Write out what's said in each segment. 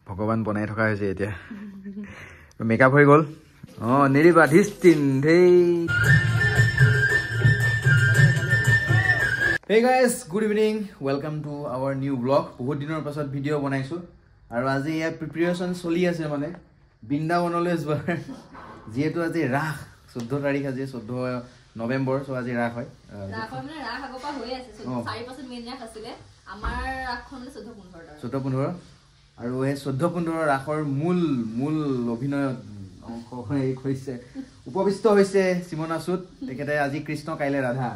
ভগৱান বনাই থকা হৈছে এতিয়া মেকআপ হৈ গ'ল নেৰিবা ধিষ্টিন ধেই Hey guys, good evening. Welcome to our new vlog. বহুত দিনৰ পাছত ভিডিও বনাইছো আৰু আজি ইয়াৰ প্ৰিপাৰেচন চলি আছে মানে বৃন্দাবনলৈ যোৱাৰ যেহেতু আজি ৰাস 14 তাৰিখ আজি 14 নৱেম্বৰ সো আজি ৰাস হয় ৰাস মানে ৰাস আগপা হৈ আছে 4-5 মেইন ৰাস আছিল আমাৰ ৰাসখন 14-15 আৰু এই 14-15 ৰাসৰ মূল অভিনয় অংশ হৈছে উপবিষ্ট হৈছে সিমনা সুত তেখেতে আজি কৃষ্ণ কাইলে ৰাধা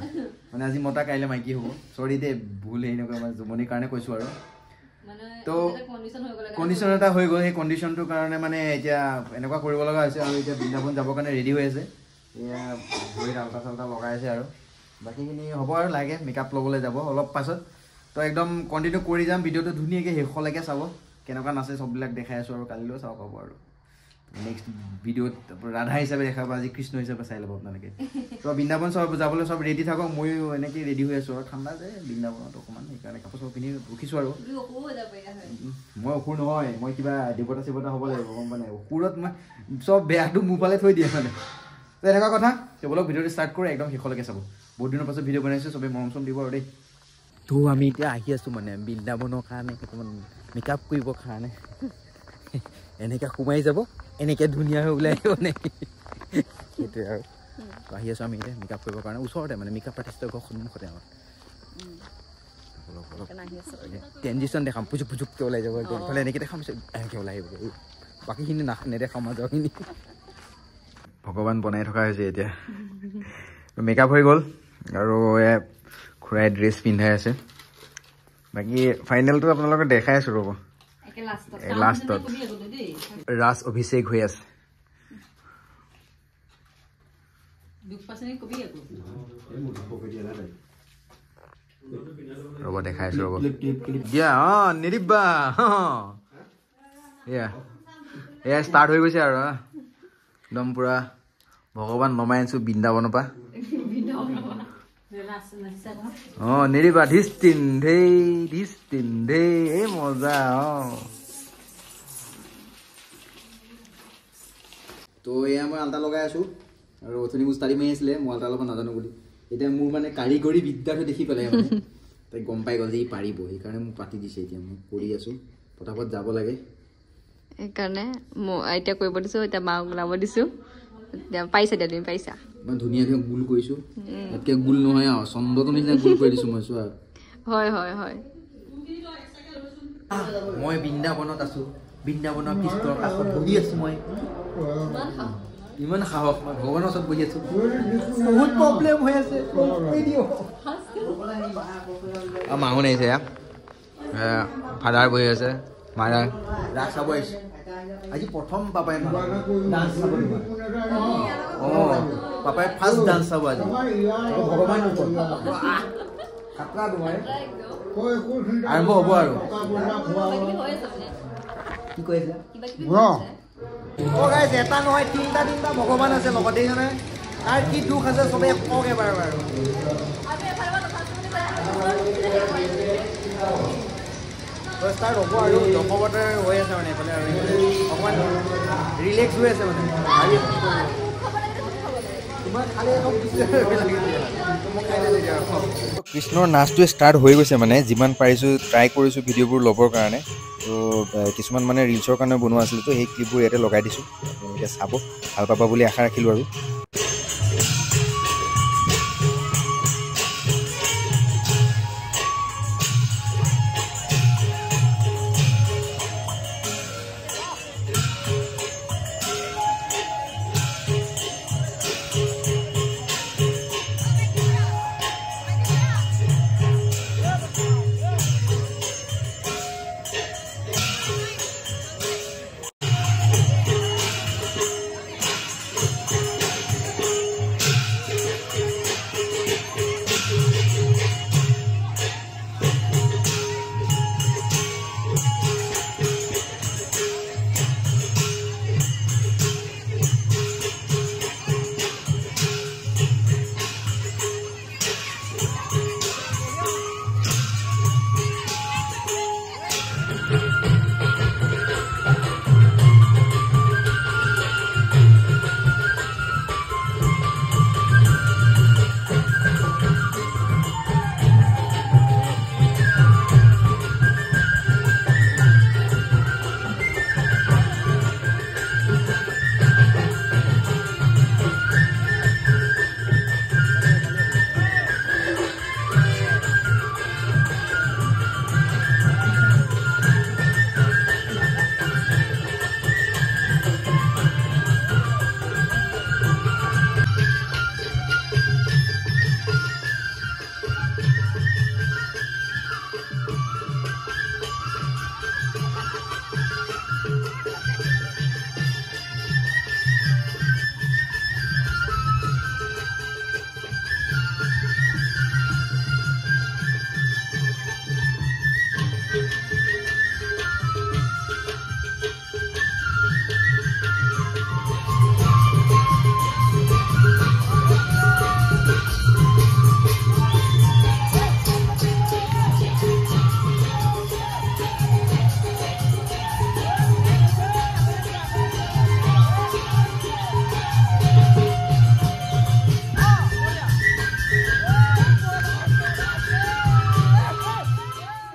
মানে আজি মতা কাইলে মাইকি হ'ব সৰি দে ভুল হেই নকয় মই জমনি কাৰণে কৈছো আৰু মানে তো কন্ডিশন এটা হৈ গ'ল সেই কন্ডিশনটোৰ কাৰণে মানে এতিয়া এনেকুৱা কৰিব লগা হৈছে আৰু এতিয়া বৃন্দাবন যাব কাৰণে ৰেডি হৈ আছে এয়া ভৰি আলতা চালতা লগাই আছে আৰু বাকিখিনি হ'ব আৰু লাগে মেকআপ লবলৈ যাব অলপ পাছত তো একদম কন্টিনিউ কৰি যাম ভিডিওটো ধুনীয়াকৈ শেষলৈকে চাব কেনেকুৱা নাচে সববিলাক দেখাই আছো আৰু কালিলৈ চাব পাব আৰু নেক্সট ভিডিওত ৰাধা হিচাপে দেখাব আজি কৃষ্ণ হিচাপে চাই ল'ব আপোনালোকে তো বৃন্দাবন সব যাবলৈ সব ৰেডি থাকক মই এনেকৈ ৰেডি হৈ আছো আৰু ঠাণ্ডা যে বৃন্দাবনত অকণমান সেইকাৰণে কাপোৰ সব পিন্ধি ৰখিছোঁ আৰু মই অসুৰ নহয় মই কিবা দেৱতা চেৱতা হ'ব লাগিব গম পোৱা নাই অসুৰত মই সব বেয়াটো মোৰ ফালে থৈ দিয়ে মানে তো এনেকুৱা কথা কেৱলক ভিডিঅ'টো ষ্টাৰ্ট কৰি একদম শেষলৈকে চাব বহুত দিনৰ পাছত ভিডিঅ' বনাইছোঁ চবেই মৰম চৰম দিব আৰু দেই তো আমি এতিয়া আহি আছোঁ মানে বৃন্দাবনৰ কাৰণে অকণমান মেকআপ কৰিবৰ কাৰণে এনেকৈ সোমাই যাব এনেকৈ ধুনীয়া হৈ ওলাই আহিব নে সেইটোৱে আৰু আহি আছোঁ আমি এতিয়া মেকআপ কৰিবৰ কাৰণে ওচৰতে মানে মেকআপ আৰ্টিষ্টৰ ঘৰ সন্মুখতে আমাৰ ট্ৰেনজিশ্যন দেখাম পুজুককৈ ওলাই যাব এইফালে এনেকৈ দেখাম এনেকৈ ওলাই আহিব বাকীখিনি নেদেখাম মাজৰখিনি ভগৱান বনাই থকা হৈছে এতিয়া মেকআপ হৈ গ'ল আৰু খুৰাই ড্ৰেছ পিন্ধাই আছে বাকী ফাইনেলটো আপোনালোকে দেখাই আছোঁ ৰ'ব লাষ্টত ৰাজ অভিষেক হৈ আছে ৰ'ব দেখাই আছোঁ ৰ'ব দিয়া নিদিবা এয়া ষ্টাৰ্ট হৈ গৈছে আৰু একদম পুৰা ভগৱান নমাই আনিছোঁ বৃন্দাবনৰ পৰা নেৰিবা ধিষ্টিন ধেই এই মজা তো এয়া মই আল্টা লগাই আছোঁ আৰু অথনি মোৰ ষ্টাডি মাৰি আছিলে মই আল্টা লগাব নাজানো বুলি এতিয়া মোৰ মানে কাৰিকৰী বিদ্যাটো দেখি পেলাই মানে তাই গম পাই গ'ল যে ই পাৰিব সেইকাৰণে মোক পাতি দিছে এতিয়া মই কৰি আছোঁ পটাপট যাব লাগে সেইকাৰণে মই এতিয়া কৰিব দিছোঁ এতিয়া মাক ওলাব দিছোঁ পাইছা দিয়া তুমি পাইছা মই ধুনীয়াকৈ গোল কৰিছোঁ ইয়াতকৈ গোল নহয় আৰু চন্দ্ৰটো নিচিনা গোল কৰি দিছোঁ মই চোৱা হয় মই বৃন্দাবনত আছোঁ বৃন্দাবনৰ কৃষ্ণৰ কাষত বহি আছোঁ মই ইমান সাহস মই ভগৱানৰ ওচৰত বহি আছোঁ বহুত প্ৰব্লেম হৈ আছে মাহঁত আহিছে ফাদাৰ বহি আছে মাৰা ৰাস চাব আহিছে আজি প্ৰথম পাপাই ডান্স চাব পাপাই ফাৰ্ষ্ট ডান্স চাব আজি ভগৱান আৰম্ভ হ'ব আৰু কি কৈ আছে এটা নহয় তিনিটা ভগৱান আছে লগতে তাৰ কি দুখ আছে চবেই কওক এবাৰ বাৰু ষ্টাৰ্ট হ'ব আৰু দশৱতাৰ হৈ আছে মানে এইফালে আৰু অকণমান ৰিলেক্স হৈ আছে মানে কৃষ্ণৰ নাচটো ষ্টাৰ্ট হৈ গৈছে মানে যিমান পাৰিছোঁ ট্ৰাই কৰিছোঁ ভিডিঅ'বোৰ ল'বৰ কাৰণে তো কিছুমান মানে ৰিলছৰ কাৰণে বনোৱা আছিল তো সেই ক্লিপবোৰ ইয়াতে লগাই দিছোঁ এতিয়া চাব ভাল পাবা বুলি আশা ৰাখিলোঁ আৰু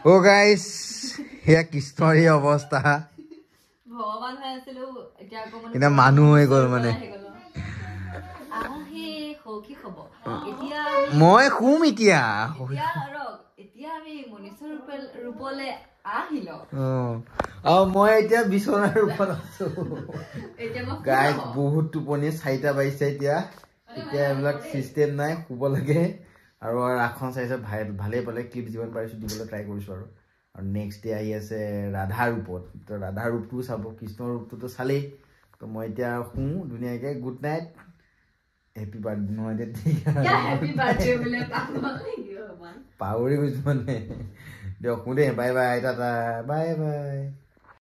অ' গাইজ সেয়া কৃষ্ণৰে অৱস্থা ভগৱান হৈ আছিলো এতিয়া আকৌ মানে এতিয়া মানুহ হৈ গ'ল মানে মই শুম এতিয়া আমি মনুষ্য ৰূপলে আহিলো আৰু মই এতিয়া বিচনাৰ ৰূপত আছো গাইজ বহুত টোপনি 4টা বাজিছে এতিয়া এইবিলাক চিষ্টেম নাই শুব লাগে আৰু ৰাখন চাইছে ভালেই পালে ক্লিপ যিমান পাৰিছো দিবলৈ ট্ৰাই কৰিছো আৰু নেক্সট ডে আহি আছে ৰাধাৰ ৰূপত তো ৰাধাৰ ৰূপটো চাব কৃষ্ণৰ ৰূপটোতো চালেই তো মই এতিয়া শুওঁ ধুনীয়াকৈ গুড নাইট হেপী বাৰ্থডে নহয় পাহৰি গৈছো মানে দিয়ক শুওঁ দেই bye bye tata bye bye